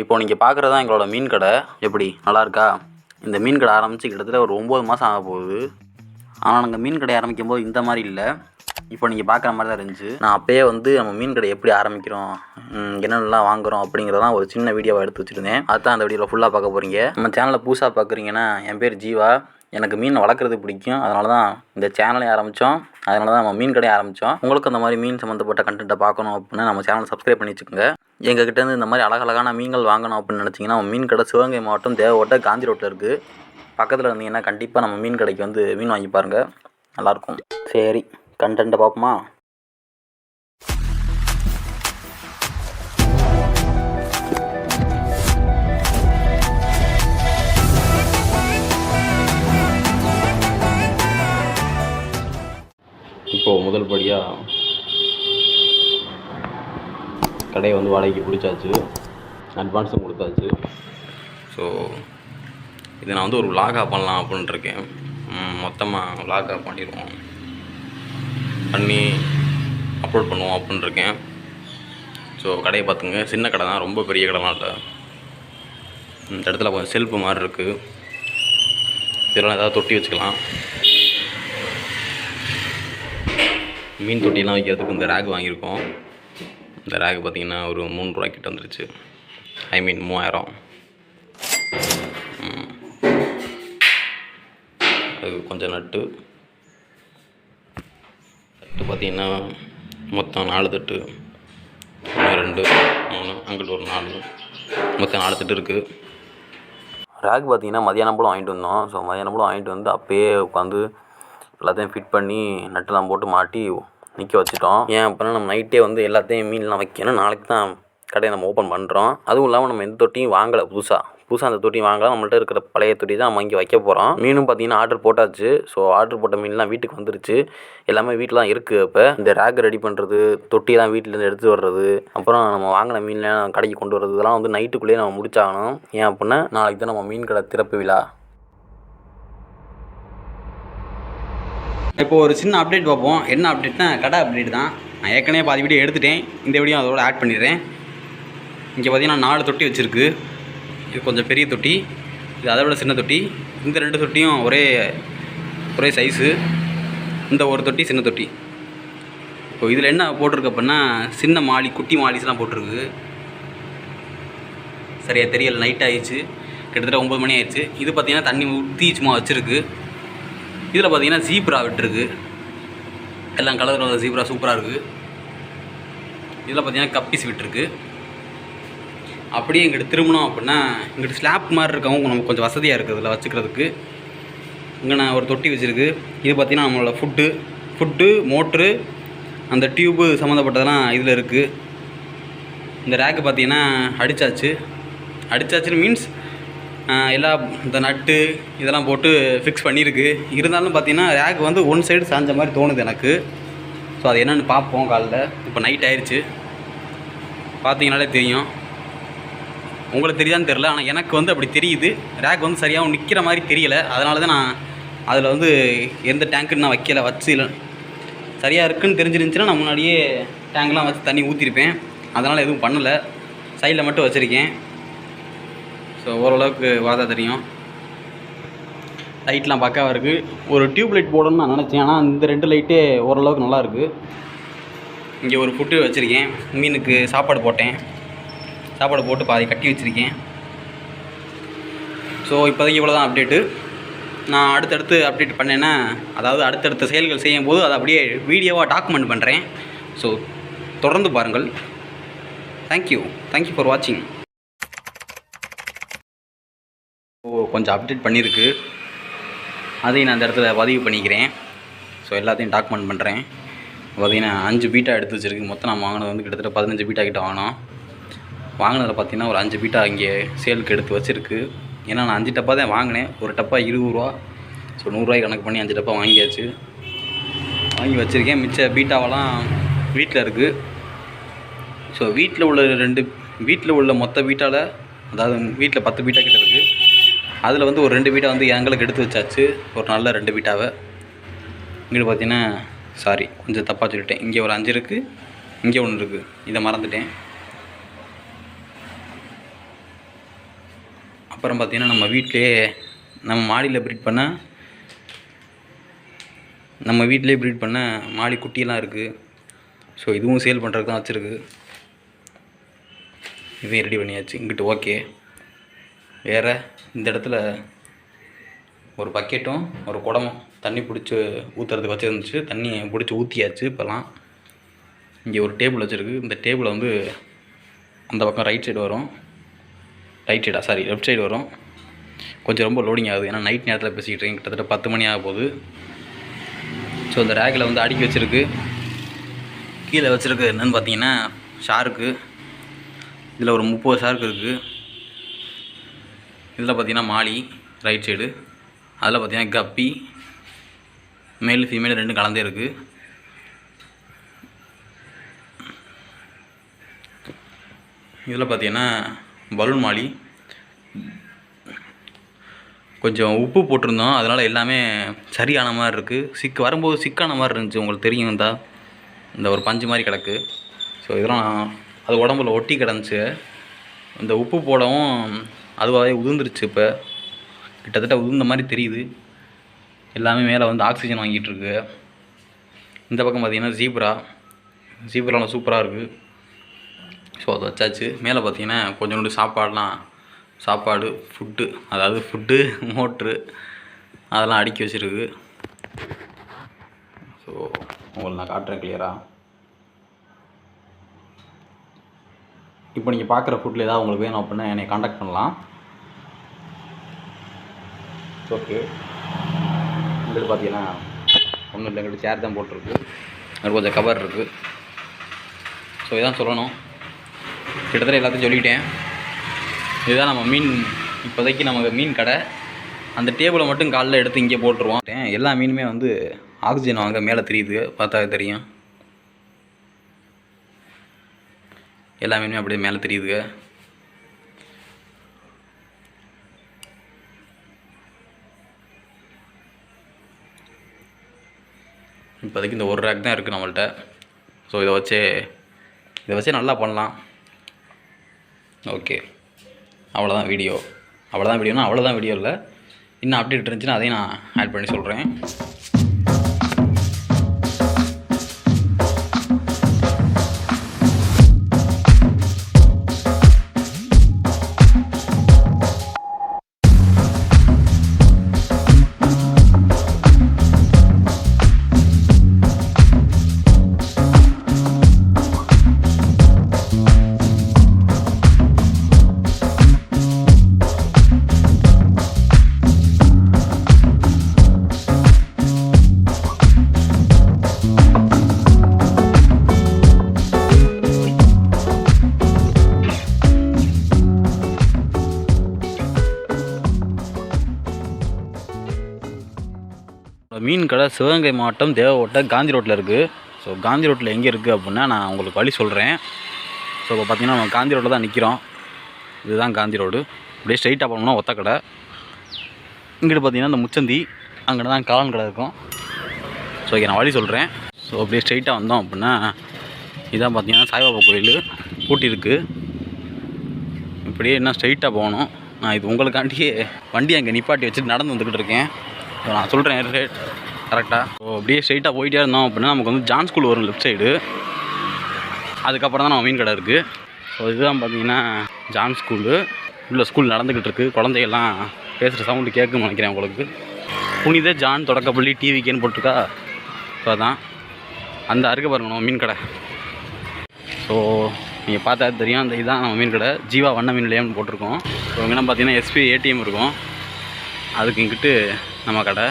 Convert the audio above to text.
இப்போ நீங்கள் பார்க்குறது தான் எங்களோட மீன் கடை. எப்படி நல்லா இருக்கா? இந்த மீன் கடை ஆரம்பித்து கிட்டத்தட்ட ஒரு 9 மாதம் ஆக போகுது. ஆனால் நாங்கள் மீன் கடை ஆரம்பிக்கும் போது இந்த மாதிரி இல்லை, இப்போ நீங்கள் பார்க்குற மாதிரி தான் இருந்துச்சு. நான் அப்போயே வந்து நம்ம மீன் கடை எப்படி ஆரம்பிக்கிறோம், என்னென்னலாம் வாங்குகிறோம் அப்படிங்கிறதான் ஒரு சின்ன வீடியோவை எடுத்து வச்சுருந்தேன். அதுதான் அந்த வீடியோவில் ஃபுல்லாக பார்க்க போகிறீங்க. நம்ம சேனலை புதுசாக பார்க்குறீங்கன்னா, என் பேர் ஜீவா. எனக்கு மீன் வளர்க்குறது பிடிக்கும், அதனால தான் இந்த சேனலை ஆரம்பித்தோம். அதனால தான் நம்ம மீன் கடையை ஆரம்பித்தோம். உங்களுக்கு அந்த மாதிரி மீன் சம்மந்தப்பட்ட கண்டென்ட்டை பார்க்கணும் அப்படின்னா நம்ம சேனலை சப்ஸ்கிரைப் பண்ணி வச்சுக்கோங்க. எங்ககிட்டேருந்து இந்த மாதிரி அழகழகான மீன்கள் வாங்கணும் அப்படின்னு நினச்சிங்கன்னா நம்ம மீன் கடை சிவகங்கை மாவட்டம் தேவகோட்டை காந்தி ரோட்டில் இருக்குது. பக்கத்தில் இருந்தீங்கன்னா கண்டிப்பாக நம்ம மீன் கடைக்கு வந்து மீன் வாங்கி பாருங்கள், நல்லாயிருக்கும். சரி, கண்டென்ட்டை பார்ப்போமா? இப்போது முதல் படியாக கடையை வந்து வாடகைக்கு பிடிச்சாச்சு, அட்வான்ஸும் கொடுத்தாச்சு. ஸோ இதை நான் வந்து ஒரு விலாகாக பண்ணலாம் அப்படின்ட்டுருக்கேன். மொத்தமாக விலாகாக பண்ணிடுவோம், பண்ணி அப்லோட் பண்ணுவோம் அப்படின்ட்டுருக்கேன். ஸோ கடையை பார்த்துங்க, சின்ன கடை தான், ரொம்ப பெரிய கடைலாம் இல்லை. இந்த இடத்துல கொஞ்சம் செல்ஃபு மாதிரி இருக்குது, இதெல்லாம் ஏதாவது தொட்டி வச்சுக்கலாம். மீன் தொட்டிலாம் வைக்கிறதுக்கு இந்த ரேக் வாங்கியிருக்கோம். இந்த ரேக் பார்த்திங்கன்னா ஒரு 3 ரூபா கிட்ட வந்துருச்சு, ஐ மீன் 3000. அது கொஞ்சம் நட்டு பார்த்திங்கன்னா மொத்தம் 4 தட்டு, 1 2 3, அங்கிட்டு ஒரு 4, மொத்தம் 4 தட்டு இருக்குது. ரேக் பார்த்திங்கன்னா மதியானம் போல் வாங்கிட்டு வந்தோம். ஸோ மதியானம் போல் வாங்கிட்டு வந்து அப்போயே உட்காந்து எல்லாத்தையும் ஃபிட் பண்ணி நட்டுலாம் போட்டு மாட்டி நிற்க வச்சுட்டோம். ஏன் அப்படின்னா நம்ம நைட்டே வந்து எல்லாத்தையும் மீன்லாம் வைக்கணும், நாளைக்கு தான் கடையை நம்ம ஓப்பன் பண்ணுறோம். அதுவும் இல்லாமல் நம்ம எந்த தொட்டியும் வாங்கலை, புதுசாக அந்த தொட்டியும் வாங்கலாம். நம்மள்ட்ட இருக்கிற பழைய தொட்டி தான் நம்ம இங்கே வைக்க போகிறோம். மீனும் பார்த்திங்கன்னா ஆர்டர் போட்டாச்சு. ஸோ ஆர்டர் போட்ட மீன்லாம் வீட்டுக்கு வந்துருச்சு, எல்லாமே வீட்டில் தான் இருக்குது. இப்போ இந்த ரேக் ரெடி பண்ணுறது, தொட்டியெல்லாம் வீட்டிலேருந்து எடுத்து வர்றது, அப்புறம் நம்ம வாங்கின மீன்லாம் கடைக்கு கொண்டு வர்றது, இதெல்லாம் வந்து நைட்டுக்குள்ளேயே நம்ம முடிச்சாகணும். ஏன் அப்படின்னா நாளைக்கு தான் நம்ம மீன் கடை திறப்பு விழா. இப்போ ஒரு சின்ன அப்டேட் பார்ப்போம். என்ன அப்டேட்னா கடை அப்டேட் தான். நான் ஏற்கனவே பாதி வீடியோ எடுத்துட்டேன், இந்த வீடியோ அதோட ஆட் பண்ணிடுறேன். இங்கே பார்த்திங்கன்னா 4 தொட்டி வச்சுருக்கு. இது கொஞ்சம் பெரிய தொட்டி, இது அதை விட சின்ன தொட்டி. இந்த 2 தொட்டியும் ஒரே சைஸு. இந்த ஒரு தொட்டி சின்ன தொட்டி. இப்போ இதில் என்ன போட்டிருக்கு அப்படின்னா சின்ன மாலி, குட்டி மாலிஸ்லாம் போட்டிருக்கு. சரியாக தெரியல, நைட் ஆகிடுச்சு, கிட்டத்தட்ட 9 மணி ஆயிடுச்சு. இது பார்த்திங்கன்னா தண்ணி ஊற்றி சும்மா வச்சுருக்கு. இதில் பார்த்திங்கன்னா ஜீப்ரா விட்டுருக்கு, எல்லாம் கலர் வந்த ஜீப்ரா சூப்பராக இருக்குது. இதில் பார்த்திங்கன்னா கப்பீஸ் விட்டுருக்கு. அப்படியே இங்கிட்ட திரும்பணும் அப்படின்னா இங்கிட்ட ஸ்லாப் மாதிரி இருக்கவும் நமக்கு கொஞ்சம் வசதியாக இருக்குது இதில் வச்சுக்கிறதுக்கு. இங்கே நான் ஒரு தொட்டி வச்சுருக்கு. இது பார்த்திங்கன்னா நம்மளோட ஃபுட்டு மோட்ரு, அந்த டியூப்பு சம்மந்தப்பட்டதெல்லாம் இதில் இருக்குது. இந்த ரேக்கு பார்த்திங்கன்னா அடித்தாச்சுன்னு மீன்ஸ் எல்லா இந்த நட்டு இதெல்லாம் போட்டு ஃபிக்ஸ் பண்ணியிருக்கு. இருந்தாலும் பார்த்திங்கன்னா ரேக் வந்து ஒன் சைடு சாஞ்ச மாதிரி தோணுது எனக்கு. ஸோ அது என்னென்னு பார்ப்போம் காலைல. இப்போ நைட் ஆயிடுச்சு, பார்த்தீங்கனாலே தெரியும். உங்களுக்கு தெரியாதுன்னு தெரில, ஆனால் எனக்கு வந்து அப்படி தெரியுது. ரேக் வந்து சரியாகவும் நிற்கிற மாதிரி தெரியலை. அதனால தான் நான் அதில் வந்து எந்த டேங்க்குன்னு நான் வைக்கலை. வச்சு இல்லை சரியாக இருக்குதுன்னு தெரிஞ்சிருந்துச்சுன்னா நான் முன்னாடியே டேங்க்லாம் வச்சு தண்ணி ஊற்றிருப்பேன். அதனால் எதுவும் பண்ணலை, சைடில் மட்டும் வச்சுருக்கேன். ஸோ ஓரளவுக்கு வாதா தெரியும். லைட்லாம் பக்காவாக இருக்குது. ஒரு டியூப் லைட் போடணும்னு நான் நினச்சேன், ஆனால் இந்த 2 லைட்டே ஓரளவுக்கு நல்லாயிருக்கு. இங்கே ஒரு ஃபுட்டு வச்சுருக்கேன், மீனுக்கு சாப்பாடு போட்டு பாதி கட்டி வச்சுருக்கேன். ஸோ இப்போதைக்கு இவ்வளோ தான் அப்டேட்டு. நான் அடுத்தடுத்து அப்டேட் பண்ணேன்னா, அதாவது அடுத்தடுத்த செயல்கள் செய்யும்போது அதை அப்படியே வீடியோவாக டாக்குமெண்ட் பண்ணுறேன். ஸோ தொடர்ந்து பாருங்கள். தேங்க்யூ ஃபார் வாட்சிங். கொஞ்சம் அப்டேட் பண்ணியிருக்கு, அதையும் நான் அந்த இடத்துல பதிவு பண்ணிக்கிறேன். ஸோ எல்லாத்தையும் டாக்குமெண்ட் பண்ணுறேன். பார்த்திங்கன்னா 5 பீட்டா எடுத்து வச்சுருக்கு. மொத்தம் நான் வாங்கினது வந்து கிட்டத்தட்ட 15 பீட்டா கிட்ட வாங்கினதில் பார்த்திங்கன்னா ஒரு 5 பீட்டா இங்கே சேலுக்கு எடுத்து வச்சுருக்கு. ஏன்னா நான் 5 டப்பா தான் வாங்கினேன், ஒரு டப்பா 20 ரூபா. ஸோ 100 ரூபாய்க்கு கணக்கு பண்ணி 5 டப்பா வாங்கி வச்சுருக்கேன். மிச்ச பீட்டாவெல்லாம் வீட்டில் இருக்குது. ஸோ வீட்டில் உள்ள மொத்த பீட்டாவில், அதாவது வீட்டில் 10 பீட்டா கிட்ட இருக்குது. அதில் வந்து ஒரு 2 பீட்டா வந்து எங்களுக்கு எடுத்து வச்சாச்சு, ஒரு நல்ல 2 பீட்டாவை. இங்கிட்டு பார்த்தீங்கன்னா கொஞ்சம் தப்பாக சொல்லிட்டேன். இங்கே ஒரு 5 இருக்குது, இங்கே ஒன்று இருக்குது, இதை மறந்துட்டேன். அப்புறம் பார்த்திங்கன்னா நம்ம வீட்டிலே நம்ம மாடியில் ப்ரீட் பண்ண மாடி குட்டியெல்லாம் இருக்குது. ஸோ இதுவும் சேல் பண்ணுறதுக்கு தான் வச்சுருக்கு. இதையும் ரெடி பண்ணியாச்சு. இங்கிட்டு ஓகே. வேறு இந்த இடத்துல ஒரு பக்கெட்டும் ஒரு குடமும் தண்ணி பிடிச்சி ஊற்றுறதுக்கு வச்சுருந்துச்சு. தண்ணி பிடிச்சி ஊற்றியாச்சு. இப்போலாம் இங்கே ஒரு டேபிள் வச்சுருக்கு. இந்த டேபிளை வந்து அந்த பக்கம் லெஃப்ட் சைடு வரும். கொஞ்சம் ரொம்ப லோடிங் ஆகுது, ஏன்னா நைட் நேரத்தில் பேசிக்கிட்டு இருக்கேன். கிட்டத்தட்ட 10 மணி ஆக போகுது. ஸோ இந்த ரேக்கில் வந்து அடுக்கி வச்சுருக்கு. கீழே வச்சுருக்கு என்னென்னு பார்த்தீங்கன்னா ஷார்க்கு. இதில் ஒரு 30 ஷார்க்கு இருக்குது. இதில் பார்த்தீங்கன்னா மாலி ரைட் சைடு, அதில் பார்த்தீங்கன்னா கப்பி, மேல் ஃபீமேல் 2 கலந்தே இருக்குது. இதில் பார்த்தீங்கன்னா பலூன் மாலி. கொஞ்சம் உப்பு போட்டிருந்தோம், அதனால் எல்லாமே சரியான மாதிரி இருக்குது. வரும்போது சிக்கான மாதிரி இருந்துச்சு. உங்களுக்கு தெரியும், இந்த ஒரு பஞ்சு மாதிரி கிடக்கு. ஸோ இதெல்லாம் அது உடம்புல ஒட்டி கிடந்துச்சு. இந்த உப்பு போடவும் அதுவாகவே உதிர்ந்துருச்சு. இப்போ கிட்டத்தட்ட உதிர்ந்த மாதிரி தெரியுது. எல்லாமே மேலே வந்து ஆக்சிஜன் வாங்கிட்டு இருக்கு. இந்த பக்கம் பார்த்திங்கன்னா ஜீப்ராலாம் சூப்பராக இருக்குது. ஸோ அதை வச்சாச்சு. மேலே பார்த்திங்கன்னா கொஞ்சோண்டு சாப்பாடு ஃபுட்டு மோட்ரு அதெல்லாம் அடுக்கி வச்சுருக்கு. ஸோ உங்களுக்கு நான் காட்டுறேன் கிளியராக. இப்போ நீங்கள் பார்க்குற ஃபுட்டில் ஏதாவது உங்களுக்கு வேணும் அப்படின்னா என்னை காண்டாக்ட் பண்ணலாம். ஓகே. இங்கிட்டு பார்த்தீங்கன்னா ஒன்றும் இல்லை, எங்கிட்ட சேர் தான் போட்டிருக்கு. அது கொஞ்சம் கவர் இருக்குது. ஸோ இதான் சொல்லணும். கிட்டத்தட்ட எல்லாத்தையும் சொல்லிட்டேன். இதுதான் நம்ம இப்போதைக்கு நமக்கு மீன் கடை. அந்த டேபிளை மட்டும் காலைல எடுத்து இங்கே போட்டுருவோம். எல்லா மீனுமே வந்து ஆக்சிஜன் வாங்க மேலே தெரியுது, பார்த்தா தெரியும். எல்லா மீனுமே அப்படியே மேலே தெரியுதுங்க. இப்போதைக்கு இந்த ஒரு ரேக் தான் இருக்குது நம்மள்கிட்ட. ஸோ இதை வச்சே நல்லா பண்ணலாம். ஓகே, அவ்வளோதான் வீடியோ இல்லை. இன்னும் அப்டேட் இருந்துச்சுன்னா அதையும் நான் ஆட் பண்ணி சொல்கிறேன். மீன் கடை சிவகங்கை மாவட்டம் தேவகோட்டை காந்தி ரோட்டில் இருக்குது. ஸோ காந்தி ரோட்டில் எங்கே இருக்குது அப்படின்னா நான் உங்களுக்கு வழி சொல்கிறேன். ஸோ இப்போ பார்த்தீங்கன்னா நம்ம காந்தி ரோட்டில் தான் நிற்கிறோம். இதுதான் காந்தி ரோடு. அப்படியே ஸ்ட்ரைட்டாக போனோம்னா ஒத்த கடை. இங்கிட்டு பார்த்தீங்கன்னா இந்த முச்சந்தி, அங்கே தான் காளான் கடை இருக்கும். ஸோ இங்கே நான் வழி சொல்கிறேன். ஸோ அப்படியே ஸ்ட்ரைட்டாக வந்தோம் அப்படின்னா இதான் பார்த்தீங்கன்னா சாய்பாபா கோயில் பூட்டி இருக்குது. இப்படியே என்ன ஸ்ட்ரைட்டாக போகணும். நான் இது உங்களுக்காண்டியே வண்டி அங்கே நிப்பாட்டி வச்சுட்டு நடந்து வந்துக்கிட்டு இருக்கேன். ஸோ நான் சொல்கிறேன் கரெக்டாக. ஸோ அப்படியே ஸ்ட்ரைட்டாக போயிட்டே இருந்தோம் அப்படின்னா நமக்கு வந்து ஜான் ஸ்கூல் வரும் லெஃப்ட் சைடு. அதுக்கப்புறம் தான் நம்ம மீன் கடை இருக்குது. ஸோ இதுதான் பார்த்தீங்கன்னா ஜான் ஸ்கூலு. உள்ள ஸ்கூல் நடந்துக்கிட்டு இருக்குது. குழந்தைகள்லாம் பேசுகிற சவுண்டு கேட்குன்னு நினைக்கிறேன் உங்களுக்கு. புனித ஜான் தொடக்கப்பள்ளி டிவிக்கேன்னு போட்டிருக்கா. ஸோ அதான் அந்த அருகே பாருங்க நம்ம மீன் கடை. ஸோ நீங்கள் பார்த்தா தெரியும், அந்த இதுதான் நம்ம மீன் கடை. ஜீவா வண்ண மீன் நிலையம்னு போட்டிருக்கோம். ஸோ இங்கே பார்த்தீங்கன்னா எஸ்பி ஏடிஎம் இருக்கும். அதுக்கு இங்கிட்டு நம்ம கடை.